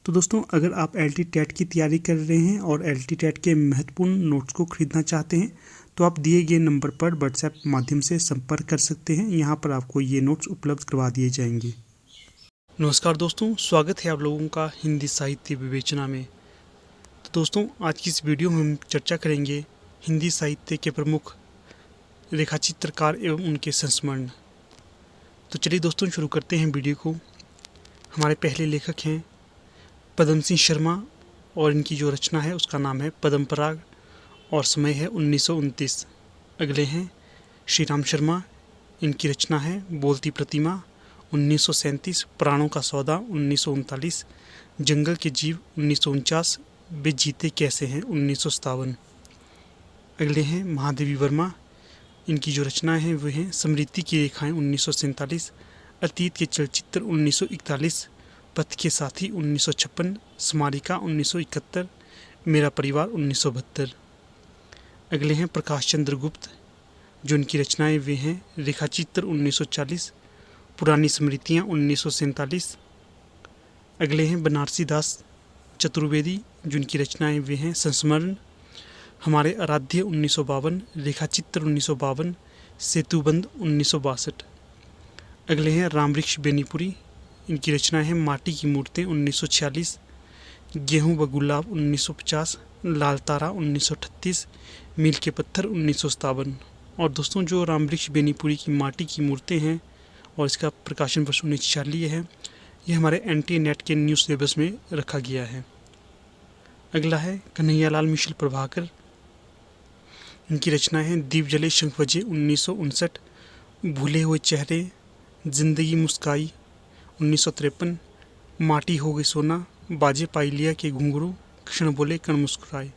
तो दोस्तों, अगर आप LT टेट की तैयारी कर रहे हैं और LT टेट के महत्वपूर्ण नोट्स को खरीदना चाहते हैं तो आप दिए गए नंबर पर व्हाट्सएप माध्यम से संपर्क कर सकते हैं। यहाँ पर आपको ये नोट्स उपलब्ध करवा दिए जाएंगे। नमस्कार दोस्तों, स्वागत है आप लोगों का हिंदी साहित्य विवेचना में। तो दोस्तों, आज की इस वीडियो में हम चर्चा करेंगे हिंदी साहित्य के प्रमुख रेखाचित्रकार एवं उनके संस्मरण। तो चलिए दोस्तों, शुरू करते हैं वीडियो को। हमारे पहले लेखक हैं पदम सिंह शर्मा और इनकी जो रचना है उसका नाम है पद्म पराग और समय है 1929। अगले हैं श्री राम शर्मा, इनकी रचना है बोलती प्रतिमा 1937, प्राणों का सौदा 1939, जंगल के जीव 1949, वे जीते कैसे हैं 1957। अगले हैं महादेवी वर्मा, इनकी जो रचना है वो है स्मृति की रेखाएं 1947, अतीत के चलचित्र 1941, पथ के साथी 1956, स्मारिका 1971, मेरा परिवार 1972। अगले हैं प्रकाश चंद्र गुप्त, जो इनकी रचनाएं वे हैं रेखाचित्र 1940, पुरानी स्मृतियां 1947। अगले हैं बनारसी दास चतुर्वेदी, जो इनकी रचनाएं वे हैं संस्मरण, हमारे आराध्य 1952, रेखाचित्र 1952, सेतुबंध 1962। अगले हैं रामवृक्ष बेनीपुरी, इनकी रचना है माटी की मूर्तें 1946, गेहूं व गुलाब 1950, लाल तारा 1938, मील के पत्थर 1957। और दोस्तों, जो रामवृक्ष बेनीपुरी की माटी की मूर्तें हैं और इसका प्रकाशन वर्ष 1946 है, ये हमारे NTA नेट के न्यूज़ सिलेबस में रखा गया है। अगला है कन्हैयालाल मिश्र प्रभाकर, इनकी रचना है दीप जले शंख बजे 1959, भूले हुए चेहरे, जिंदगी मुस्काई 1953, माटी हो गई सोना, बाजे पाई लिया के घुंघरू, क्षण बोले कण मुस्कुराए।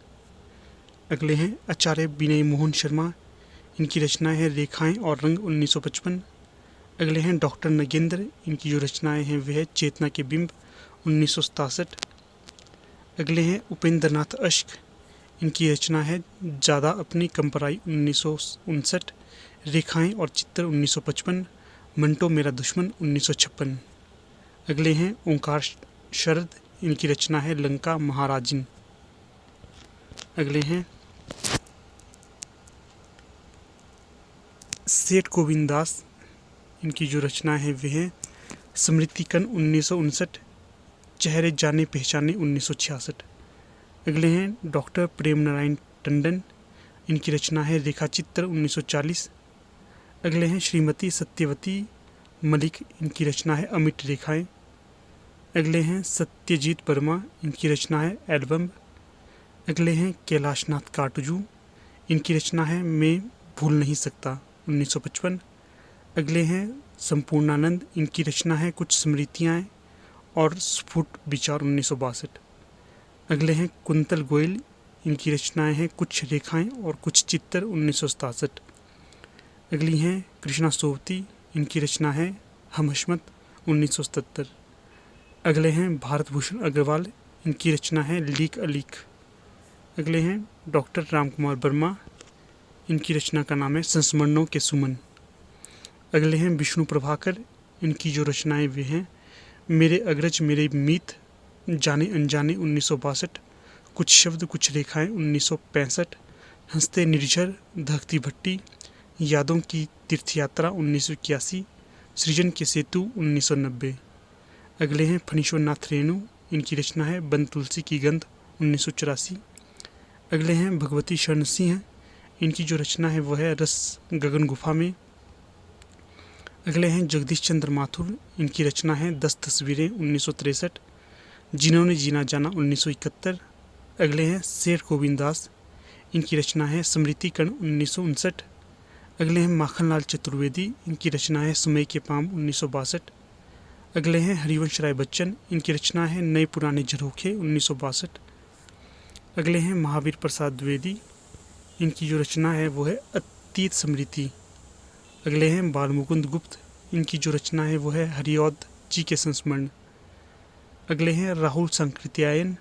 अगले हैं आचार्य विनय मोहन शर्मा, इनकी रचना है रेखाएं और रंग 1955। अगले हैं डॉक्टर नगेंद्र, इनकी जो रचनाएं हैं वह है चेतना के बिंब 1967। अगले हैं उपेंद्र नाथ अश्क, इनकी रचना है ज़्यादा अपनी कंपराई 1959, रेखाएं और चित्र 1955, मंटो मेरा दुश्मन 1956। अगले हैं ओंकार शरद, इनकी रचना है लंका महाराजिन। अगले हैं सेठ गोविंद दास, इनकी जो रचना है वह है स्मृतिकन 1959, चेहरे जाने पहचाने 1966। अगले हैं डॉक्टर प्रेम नारायण टंडन, इनकी रचना है रेखाचित्र 1940। अगले हैं श्रीमती सत्यवती मलिक, इनकी रचना है अमिट रेखाएं। अगले हैं सत्यजीत वर्मा, इनकी रचना है एल्बम। अगले हैं कैलाशनाथ काटजू, इनकी रचना है मैं भूल नहीं सकता 1955। अगले हैं संपूर्णानंद, इनकी रचना है कुछ स्मृतियाँ और स्फुट विचार 1962। अगले हैं कुंतल गोयल, इनकी रचनाएं हैं कुछ रेखाएं और कुछ चित्र 1967। अगली हैं कृष्णा सोवती, इनकी रचना है हम हशमत 1977। अगले हैं भारत भूषण अग्रवाल, इनकी रचना है लीक अलीक। अगले हैं डॉक्टर राम कुमार वर्मा, इनकी रचना का नाम है संस्मरणों के सुमन। अगले हैं विष्णु प्रभाकर, इनकी जो रचनाएं वे हैं मेरे अग्रज मेरे मीत, जाने अनजाने 1962, कुछ शब्द कुछ रेखाएं 1965, हंसते निर्झर धकती भट्टी, यादों की तीर्थयात्रा 1981, सृजन के सेतु 1990। अगले हैं फणीश्वरनाथ रेणु, इनकी रचना है बन तुलसी की गंध 1984। अगले हैं भगवती शरण सिंह, इनकी जो रचना है वह है रस गगन गुफा में। अगले हैं जगदीश चंद्र माथुर, इनकी रचना है 10 तस्वीरें 1963, जिन्होंने जीना जाना 1971। अगले हैं सेठ गोविंद दास, इनकी रचना है स्मृति कण 1959। अगले हैं माखनलाल चतुर्वेदी, इनकी रचना है समय के पाम 1962। अगले हैं हरिवंश राय बच्चन, इनकी रचना है नए पुराने झरोखे 1962। अगले हैं महावीर प्रसाद द्विवेदी, इनकी जो रचना है वो है अतीत स्मृति। अगले हैं बालमुकुंद गुप्त, इनकी जो रचना है वो है हरिऔध जी के संस्मरण। अगले हैं राहुल संकृत्यायन,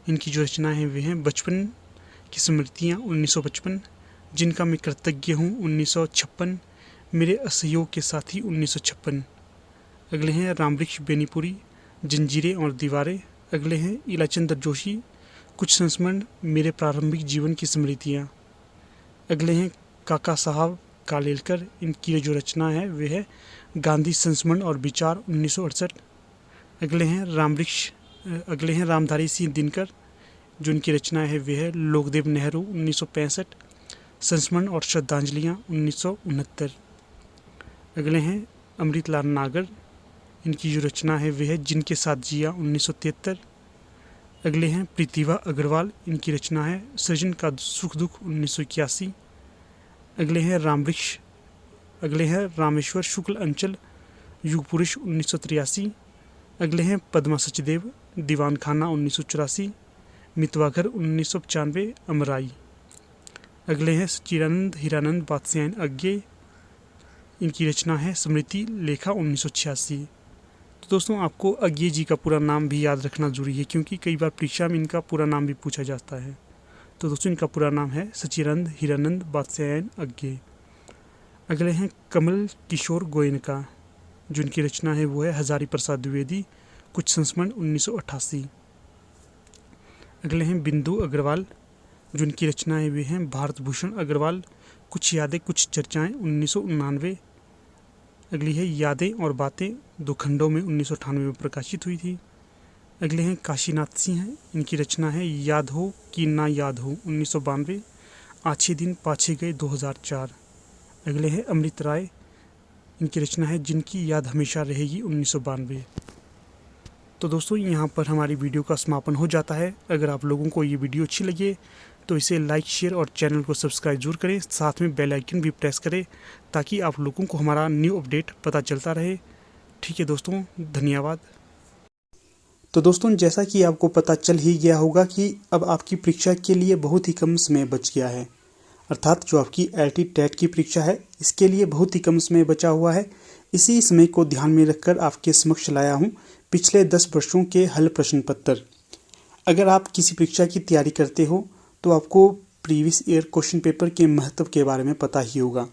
इनकी जो रचना है वे हैं बचपन की स्मृतियाँ 1955, जिनका मैं कृतज्ञ हूँ 1956, मेरे असहयोग के साथी 1956। अगले हैं रामवृक्ष बेनीपुरी, जंजीरें और दीवारें, अगले हैं इलाचंद्र जोशी, कुछ संस्मरण मेरे प्रारंभिक जीवन की स्मृतियाँ। अगले हैं काका साहब कालेलकर, इनकी जो रचना है वे है गांधी संस्मरण और विचार 1968। अगले हैं रामधारी सिंह दिनकर, जो इनकी रचना है वे है लोकदेव नेहरू 1965, संस्मरण और श्रद्धांजलियाँ 1969। अगले हैं अमृतलाल नागर, इनकी जो रचना है वे है जिनके साथ जिया 1973। अगले हैं प्रतिभा अग्रवाल, इनकी रचना है सृजन का सुख दुख 1981। अगले हैं रामेश्वर शुक्ल अंचल, युग पुरुष 1983। अगले हैं पद्मा सचदेव, दीवान खाना 1984, मितवाघर 1995, अमराई। अगले हैं सच्चिदानंद हीरानंद बादशाहन अज्ञे, इनकी रचना है स्मृति लेखा 1986। तो दोस्तों आपको अज्ञे जी का पूरा नाम भी याद रखना जरूरी है, क्योंकि कई बार परीक्षा में इनका पूरा नाम भी पूछा जाता है। तो दोस्तों इनका पूरा नाम है सच्चिदानंद हीरानंद बादशाहन अज्ञे। अगले हैं कमल किशोर गोयनका, जो इनकी रचना है वो है हजारी प्रसाद द्विवेदी, कुछ संस्मरण 1988। अगले हैं बिंदु अग्रवाल, जो इनकी रचना है वे हैं भारत भूषण अग्रवाल, कुछ यादें कुछ चर्चाएं 1989। अगली है यादें और बातें, 2 खंडों में 1998 में प्रकाशित हुई थी। अगले हैं काशीनाथ सिंह, इनकी रचना है याद हो कि ना याद हो 1992, आछे दिन पाछे गए 2004। अगले हैं अमृत राय, इनकी रचना है जिनकी याद हमेशा रहेगी 1992। तो दोस्तों यहाँ पर हमारी वीडियो का समापन हो जाता है। अगर आप लोगों को ये वीडियो अच्छी लगे तो इसे लाइक शेयर और चैनल को सब्सक्राइब जरूर करें, साथ में बेल आइकन भी प्रेस करें ताकि आप लोगों को हमारा न्यू अपडेट पता चलता रहे। ठीक है दोस्तों, धन्यवाद। तो दोस्तों जैसा कि आपको पता चल ही गया होगा कि अब आपकी परीक्षा के लिए बहुत ही कम समय बच गया है, अर्थात जो आपकी LT टेट की परीक्षा है इसके लिए बहुत ही कम समय बचा हुआ है। इसी समय को ध्यान में रखकर आपके समक्ष लाया हूँ पिछले 10 वर्षों के हल प्रश्न पत्र। अगर आप किसी परीक्षा की तैयारी करते हो तो आपको प्रीवियस ईयर क्वेश्चन पेपर के महत्व के बारे में पता ही होगा,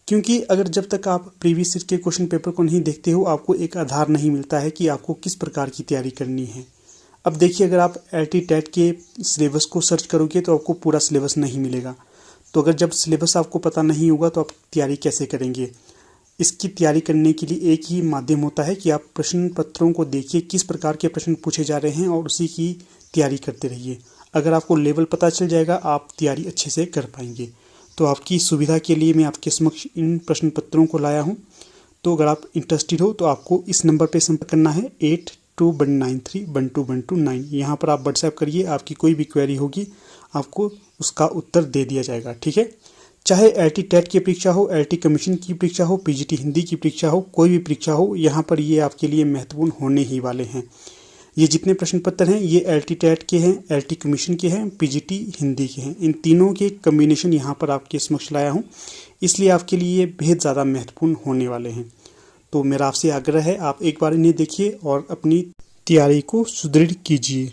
क्योंकि अगर जब तक आप प्रीवियस ईयर के क्वेश्चन पेपर को नहीं देखते हो आपको एक आधार नहीं मिलता है कि आपको किस प्रकार की तैयारी करनी है। अब देखिए, अगर आप LT टेट के सिलेबस को सर्च करोगे तो आपको पूरा सिलेबस नहीं मिलेगा। तो अगर जब सिलेबस आपको पता नहीं होगा तो आप तैयारी कैसे करेंगे? इसकी तैयारी करने के लिए एक ही माध्यम होता है कि आप प्रश्न पत्रों को देखिए, किस प्रकार के प्रश्न पूछे जा रहे हैं और उसी की तैयारी करते रहिए। अगर आपको लेवल पता चल जाएगा आप तैयारी अच्छे से कर पाएंगे। तो आपकी सुविधा के लिए मैं आपके समक्ष इन प्रश्न पत्रों को लाया हूं। तो अगर आप इंटरेस्टेड हो तो आपको इस नंबर पर संपर्क करना है 8293121229। यहाँ पर आप व्हाट्सएप करिए, आपकी कोई भी क्वेरी होगी आपको उसका उत्तर दे दिया जाएगा। ठीक है, चाहे LT टेट की परीक्षा हो, LT कमीशन की परीक्षा हो, PGT हिंदी की परीक्षा हो, कोई भी परीक्षा हो, यहाँ पर ये आपके लिए महत्वपूर्ण होने ही वाले हैं। ये जितने प्रश्न पत्र हैं ये LT टेट के हैं, LT कमीशन के हैं, PGT हिंदी के हैं। इन तीनों के कम्बिनेशन यहाँ पर आपके समक्ष लाया हूँ, इसलिए आपके लिए बेहद ज़्यादा महत्वपूर्ण होने वाले हैं। तो मेरा आपसे आग्रह है आप एक बार इन्हें देखिए और अपनी तैयारी को सुदृढ़ कीजिए।